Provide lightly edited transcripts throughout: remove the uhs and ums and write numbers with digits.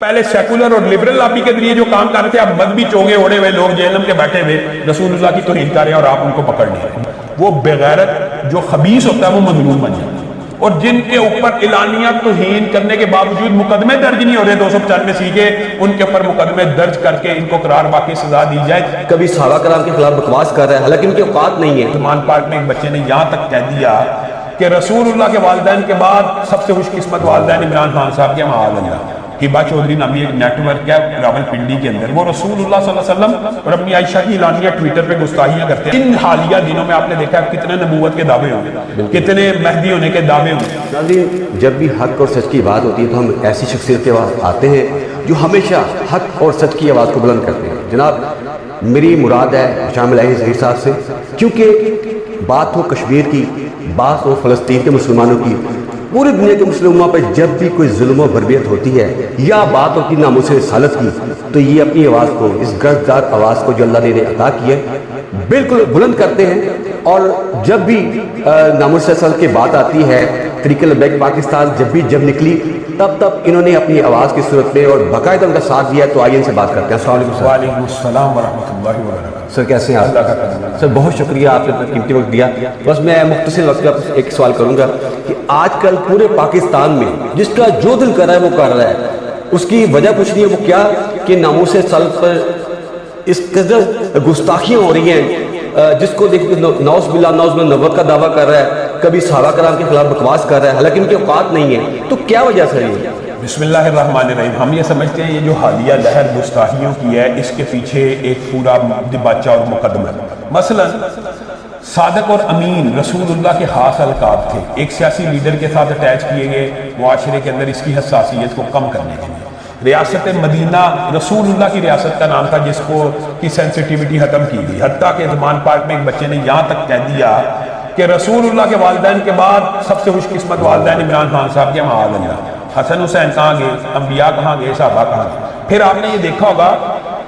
پہلے سیکولر اور liberal lobby کے ذریعے جو کام کر رہے تھے، اب مذہبی چوگے اوڑے ہوئے لوگ جہنم کے بیٹھے ہوئے رسول اللہ کی توہین کر رہے ہیں اور آپ ان کو پکڑ نہیں رہے۔ وہ بغیرت جو خبیث ہوتا ہے وہ مظلوم بن جاتا ہے، اور جن کے اوپر اعلانیہ توہین کرنے کے باوجود مقدمے درج نہیں ہو رہے 295 کے، ان کے اوپر مقدمے درج کر کے ان کو قرار واقعی سزا دی جائے۔ کبھی صحابہ کرام کے خلاف بکواس کر رہا ہے حالانکہ ان کی اوقات نہیں ہے۔ عثمان پارک میں ایک بچے نے یہاں تک کہہ دیا کہ رسول اللہ کے والدین کے بعد سب سے خوش قسمت والدین عمران خان صاحب کے، معاذ اللہ۔ ہبا چودھری نامی ایک نیٹ ورک ہے راول پنڈی کے اندر، وہ رسول اللہ صلی اللہ علیہ وسلم اور اپنی عائشہ کی اعلانیہ ٹویٹر پہ گستاخیاں کرتے ہیں۔ ان حالیہ دنوں میں آپ نے دیکھا کتنے نبوت کے دعوے ہوں، کتنے مہدی ہونے کے دعوے ہوں۔ ناظرین، جب بھی حق اور سچ کی بات ہوتی ہے تو ہم ایسی شخصیت کے پاس آتے ہیں جو ہمیشہ حق اور سچ کی آواز کو بلند کرتے ہیں۔ جناب، میری مراد ہے شامل علی ظہیر صاحب سے، کیونکہ بات ہو کشمیر کی، بات ہو فلسطین کے مسلمانوں کی، پوری دنیا کے مسلمانوں پر جب بھی کوئی ظلم و بربریت ہوتی ہے یا بات ہوتی ہے ناموس رسالت کی، تو یہ اپنی آواز کو، اس گرجدار آواز کو جو اللہ نے انہیں عطا کی ہے، بالکل بلند کرتے ہیں۔ اور جب بھی ناموس رسالت کی بات آتی ہے، طریق لبیک پاکستان جب نکلی تب انہوں نے اپنی آواز کی صورت میں اور باقاعدہ ان کا ساتھ دیا۔ تو آئیے ان سے بات کرتے ہیں۔ السلام علیکم۔ وعلیکم السلام ورحمۃ اللہ وبرکاتہ۔ سر کیسے ہیں اللہ کا آپ؟ کرم۔ سر بہت شکریہ، آپ نے اپنا قیمتی وقت دیا۔ بس میں مختصر وقت کا ایک سوال کروں گا کہ آج کل پورے پاکستان میں جس کا جو دل کر رہا ہے وہ کر رہا ہے، اس کی وجہ کچھ نہیں ہے، وہ کیا کہ ناموس رسالت پر اس قدر گستاخیاں ہو رہی ہیں، جس کو دیکھ کے نوز باللہ نبوت کا دعویٰ کر رہا ہے، کبھی صحابہ کرام کے خلاف بکواس کر رہا ہے حالانکہ ان کی اوقات نہیں ہے۔ تو کیا وجہ سر یہ؟ بسم اللہ الرحمن الرحیم۔ ہم یہ سمجھتے ہیں یہ جو حالیہ لہر گستاخیوں کی ہے، اس کے پیچھے ایک پورا دباچہ اور مقدمہ ہے۔ مثلا صادق اور امین رسول اللہ کے خاص القاب تھے، ایک سیاسی لیڈر کے ساتھ اٹیچ کیے گئے معاشرے کے اندر اس کی حساسیت کو کم کرنے کے لیے۔ ریاست مدینہ رسول اللہ کی ریاست کا نام تھا جس کو کی سینسٹیوٹی ختم کی گئی، حتیٰ کہ عثمان پارک میں ایک بچے نے یہاں تک کہہ دیا کہ رسول اللہ کے والدین کے بعد سب سے خوش قسمت والدین عمران خان صاحب کے، معاذ اللہ۔ حسن حسین کہاں گئے، انبیاء کہاں گئے، صحابہ کہاں گئے۔ پھر آپ نے یہ دیکھا ہوگا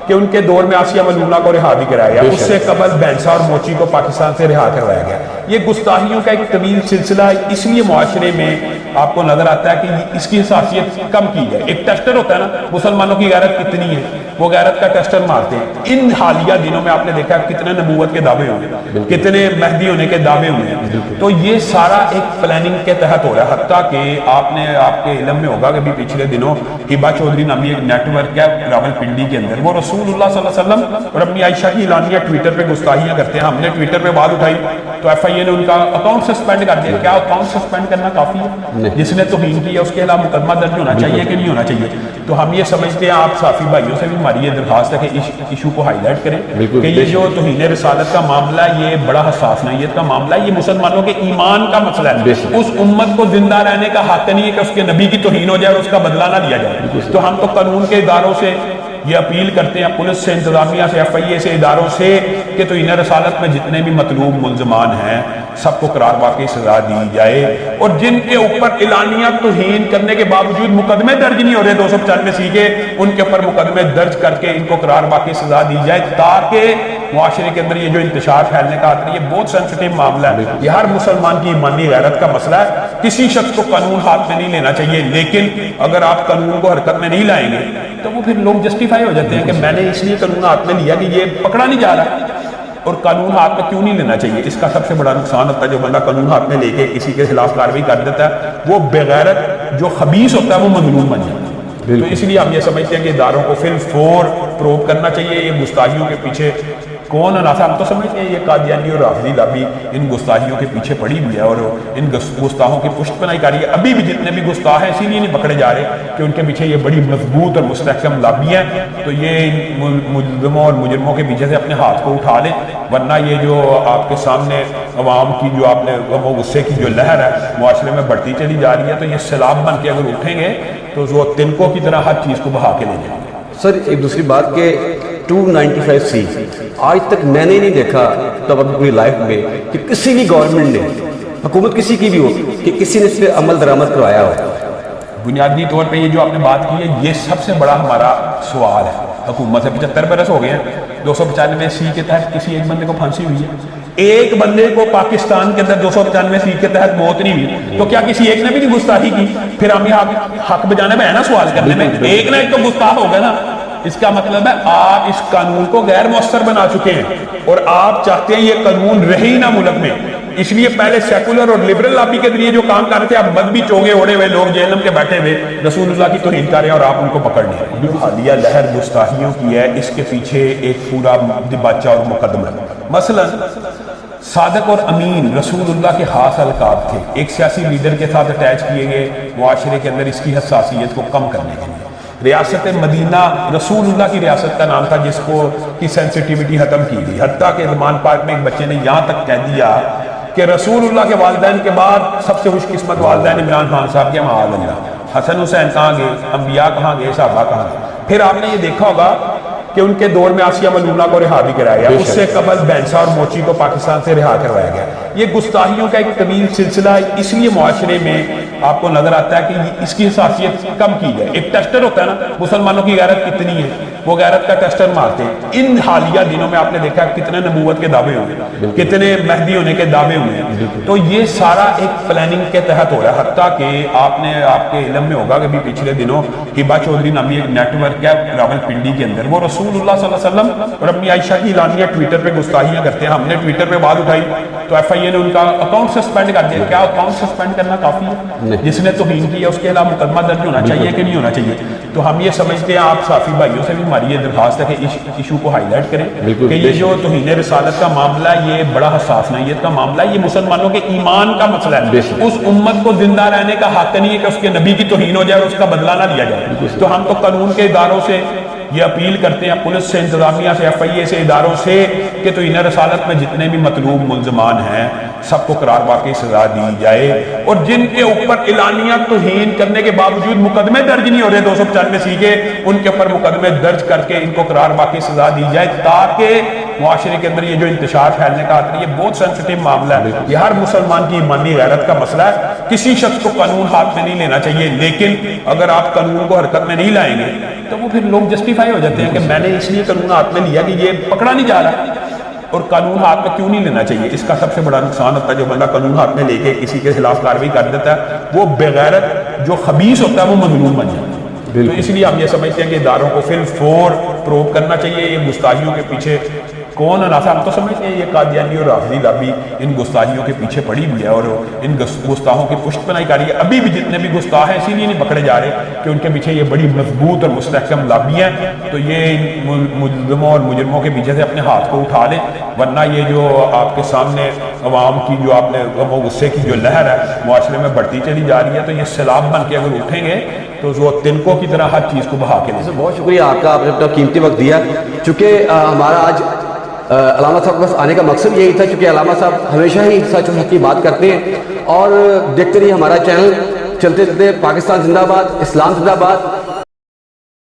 کہ ان کے دور میں آسیہ ملونہ کو رہا بھی کرایا گیا، اس سے قبل بینسا اور موچی کو پاکستان سے رہا کروایا گیا۔ یہ گستاخیوں کا ایک طویل سلسلہ اس لیے معاشرے میں آپ کو نظر آتا ہے کہ اس کی حساسیت کم کی جائے۔ ایک ٹیسٹر ہوتا ہے نا، مسلمانوں کی غیرت کتنی ہے، وہ غیرت کا ٹیسٹر مارتے ہیں۔ ان حالیہ دنوں میں آپ نے دیکھا کتنے نبوت کے دعوے ہوئے، کتنے مہدی ہونے کے دعوے ہوئے، تو یہ سارا ایک پلاننگ کے تحت ہو رہا ہے۔ حتیٰ کہ آپ کے علم میں ہوگا کہ بھی پچھلے دنوں ہبا چودھری نامی ایک نیٹ ورک ہے راول پنڈی کے اندر، وہ رسول اللہ صلی اللہ علیہ وسلم اور اپنی عائشہ کی اعلانیہ ٹویٹر پہ گستاخیاں کرتے ہیں۔ ہم نے ٹویٹر پہ بات اٹھائی تو ایف آئی اے نے ان کا اکاؤنٹ سسپینڈ کر دیا۔ کیا اکاؤنٹ سسپینڈ کرنا کافی ہے؟ جس نے توہین کی ہے اس کے خلاف مقدمہ درج ہونا چاہیے کہ نہیں ہونا چاہیے؟ تو ہم یہ سمجھتے ہیں، آپ صحافی بھائیوں سے بھی ہماری یہ درخواست ہے کہ اس ایشو کو ہائی لائٹ کریں کہ یہ جو توہین رسالت کا معاملہ ہے یہ بڑا حساس نوعیت کا معاملہ ہے، یہ مسلمانوں کے ایمان کا مسئلہ ہے۔ اس امت کو زندہ رہنے کا حق نہیں ہے کہ اس کے نبی کی توہین ہو جائے اور اس کا بدلہ نہ لیا جائے۔ تو ہم تو قانون کے اداروں سے یہ اپیل کرتے ہیں، پولیس سے، انتظامیہ سے، ایف آئی اے سے، اداروں سے، کہ توہین رسالت میں جتنے بھی مطلوب ملزمان ہیں سب کو قرار واقعی سزا دی جائے، اور جن کے اوپر اعلانیہ توہین کرنے کے باوجود مقدمے درج نہیں ہو رہے 295 کے، ان کے اوپر مقدمے درج کر کے ان کو قرار واقعی سزا دی جائے، تاکہ معاشرے کے اندر یہ جو انتشار پھیلنے کا آتا ہے یہ بہت سینسٹیو معاملہ ہے، یہ ہر مسلمان کی ایمانی غیرت کا مسئلہ ہے۔ کسی شخص کو قانون ہاتھ میں نہیں لینا چاہیے، لیکن اگر آپ قانون کو حرکت میں نہیں لائیں گے تو وہ پھر لوگ جسٹیفائی ہو جاتے ہیں کہ میں نے اس لیے قانون ہاتھ میں لیا کہ یہ پکڑا نہیں جا رہا، اور قانون ہاتھ میں کیوں نہیں لینا چاہیے؟ اس کا سب سے بڑا نقصان ہوتا ہے جو بندہ قانون ہاتھ میں لے کے کسی کے خلاف کارروائی کر دیتا ہے، وہ بغیرت جو خبیث ہوتا ہے وہ مظلوم بن جاتا ہے۔ تو اس لیے ہم یہ سمجھتے ہیں کہ اداروں کو فی الفور پروب کرنا چاہیے یہ گستاخیوں کے پیچھے کون عناصر۔ ہم تو سمجھتے ہیں یہ قادیانی اور رافضی لابی ان گستاخیوں کے پیچھے پڑی ہوئی ہے اور ان گستاخوں کی پشت پناہی کر رہی ہے۔ ابھی بھی جتنے بھی گستاخ ہیں اسی لیے نہیں پکڑے جا رہے کہ ان کے پیچھے یہ بڑی مضبوط اور مستحکم لابی ہیں، تو یہ ملزموں اور مجرموں کے پیچھے سے اپنے ہاتھ کو اٹھا لیں، ورنہ یہ جو آپ کے سامنے عوام کی جو آپ نے وہ غصے کی جو لہر ہے معاشرے میں بڑھتی چلی جا رہی ہے، تو یہ سیلاب بن کے اگر اٹھیں گے تو وہ تنکوں کی طرح ہر چیز کو بہا کے لے جائیں گے۔ سر ایک دوسری بات کہ 295C آج تک میں نے نہیں دیکھا تب اپنی لائف میں کہ کسی بھی گورنمنٹ نے، حکومت کسی کی بھی ہو، کہ کسی نے اس پہ عمل درآمد کروایا ہو۔ بنیادی طور پہ یہ جو آپ نے بات کی ہے یہ سب سے بڑا ہمارا سوال ہے۔ حکومت سے 75 برس ہو گئے ہیں، 295C کے تحت کسی ایک بندے کو پھانسی ہوئی ہے، ایک بندے کو پاکستان کے اندر 295 کے تحت موت نہیں ہوئی تو کیا کسی ایک نے بھی نہیں گستاخی کی؟ پھر ہم یہ حق بجانے میں ہے نا سوال کرنے میں، ایک نہ ایک تو گستاخ ہوگا نا۔ اس کا مطلب ہے آپ اس قانون کو غیر مؤثر بنا چکے ہیں اور آپ چاہتے ہیں یہ قانون رہے ہی نہ ملک میں، اس لیے پہلے سیکولر اور لبرل لابی کے ذریعے جو کام کر رہے تھے اب مذہبی چوگے اوڑے ہوئے لوگ جہنم کے بیٹھے ہوئے رسول اللہ کی توہین کر رہے ہیں اور آپ ان کو پکڑ نہیں رہے۔ جو حالیہ لہر گستاخیوں کی ہے اس کے پیچھے ایک پورا دباچہ اور مقدمہ ہے۔ مثلا صادق اور امین رسول اللہ کے خاص القاب تھے، ایک سیاسی لیڈر کے ساتھ اٹیچ کیے گئے معاشرے کے اندر اس کی حساسیت کو کم کرنے کے لیے۔ ریاست مدینہ رسول اللہ کی ریاست کا نام تھا جس کو کی سینسٹیوٹی ختم کی گئی، حتیٰ کہ زمان پاک میں ایک بچے نے یہاں تک کہہ دیا کہ رسول اللہ کے والدین کے بعد سب سے خوش قسمت والدین عمران خان صاحب کے، معاذ اللہ۔ حسن حسین کہاں گئے، انبیاء کہاں گئے، صحابہ کہاں گئے؟ پھر آپ نے یہ دیکھا ہوگا کہ ان کے دور میں آسیہ ملونہ کو رہا بھی کرایا گیا، اس سے قبل بینسا اور موچی کو پاکستان سے رہا کروایا گیا۔ یہ گستاخیوں کا ایک طویل سلسلہ ہے، اس لیے معاشرے میں آپ کو نظر آتا ہے کہ اس کی حساسیت کم کی جائے۔ ایک ٹیسٹر ہوتا ہے نا، مسلمانوں کی غیرت کتنی ہے، وہ غیرت کا ٹیسٹر مارتے ہیں۔ ان حالیہ دنوں میں آپ نے دیکھا کتنے نبوت کے دعوے ہوئے، کتنے مہدی ہونے کے دعوے ہوئے، تو یہ سارا ایک پلاننگ کے تحت ہو رہا ہے۔ حتیٰ کہ آپ نے آپ کے علم میں ہوگا کہ بھی پچھلے دنوں ہبا چودھری نامی ایک نیٹ ورک ہے راول پنڈی کے اندر، وہ رسول اللہ صلی اللہ علیہ وسلم اور اپنی عائشہ کی اعلانیہ ٹویٹر پہ گستاخیاں کرتے ہیں۔ ہم نے ٹویٹر پہ بات اٹھائی تو ایف آئی اے نے ان کا اکاؤنٹ سسپینڈ کر دیا۔ کیا اکاؤنٹ سسپینڈ کرنا کافی ہے؟ جس نے توہین کی ہے اس کے خلاف مقدمہ درج ہونا چاہیے کہ نہیں ہونا چاہیے؟ تو ہم یہ سمجھتے ہیں، آپ صحافی بھائیوں سے بھی ہماری یہ درخواست ہے کہ اس ایشو کو ہائی لائٹ کریں کہ یہ جو توہین رسالت کا معاملہ ہے یہ بڑا حساس نوعیت کا معاملہ ہے، یہ مسلمانوں کے ایمان کا مسئلہ ہے۔ اس امت کو زندہ رہنے کا حق نہیں ہے کہ اس کے نبی کی توہین ہو جائے اور اس کا بدلہ نہ لیا جائے۔ تو ہم تو قانون کے اداروں سے یہ اپیل کرتے ہیں، پولیس سے، انتظامیہ سے، ایف آئی اے سے، اداروں سے، کہ توہین رسالت میں جتنے بھی مطلوب ملزمان ہیں سب کو قرار واقعی سزا دی جائے، اور جن کے اوپر اعلانیہ توہین کرنے کے باوجود مقدمے درج نہیں ہو رہے 295 کے، ان کے اوپر مقدمے درج کر کے ان کو قرار واقعی سزا دی جائے، تاکہ معاشرے کے اندر یہ جو انتشار پھیلنے کا آتا ہے یہ بہت سینسٹیو معاملہ ہے، یہ ہر مسلمان کی ایمانی غیرت کا مسئلہ ہے۔ کسی شخص کو قانون ہاتھ میں نہیں لینا چاہیے، لیکن اگر آپ قانون کو حرکت میں نہیں لائیں گے تو وہ پھر لوگ جسٹیفائی ہو جاتے ہیں کہ میں نے اس لیے قانون ہاتھ میں لیا کہ یہ پکڑا نہیں جا رہا، اور قانون ہاتھ میں کیوں نہیں لینا چاہیے؟ اس کا سب سے بڑا نقصان ہوتا ہے جو بندہ قانون ہاتھ میں لے کے کسی کے خلاف کارروائی کر دیتا ہے، وہ بغیرت جو خبیث ہوتا ہے وہ مظلوم بن جاتا ہے۔ تو اس لیے ہم یہ سمجھتے ہیں کہ اداروں کو فی الفور پروب کرنا چاہیے۔ یہ گستاخیوں کے پیچھے کون عناصر، ہم تو سمجھتے ہیں یہ قادیانی اور رافضی لابی ان گستاخیوں کے پیچھے پڑی ہوئی ہے اور ان گستاخوں کی پشت پناہی کر رہی ہے۔ ابھی بھی جتنے بھی گستاخ ہیں اسی لیے نہیں پکڑے جا رہے کہ ان کے پیچھے یہ بڑی مضبوط اور مستحکم لابی ہیں، تو یہ ملزموں اور مجرموں کے پیچھے سے اپنے ہاتھ کو اٹھا لیں، ورنہ یہ جو آپ کے سامنے عوام کی جو آپ نے غم و غصے کی جو لہر ہے معاشرے میں بڑھتی چلی جا رہی ہے، تو یہ سیلاب بن کے اگر اٹھیں گے تو وہ تنکوں کی طرح ہر چیز کو بہا کے لیں۔ بہت شکریہ آپ کا، آپ نے اپنا قیمتی وقت دیا۔ چونکہ ہمارا آج علامہ صاحب کے پاس آنے کا مقصد یہی تھا، چونکہ علامہ صاحب ہمیشہ ہی سچ اور حق کی بات کرتے ہیں، اور دیکھتے رہیے ہمارا چینل چلتے چلتے پاکستان زندہ باد، اسلام زندہ باد۔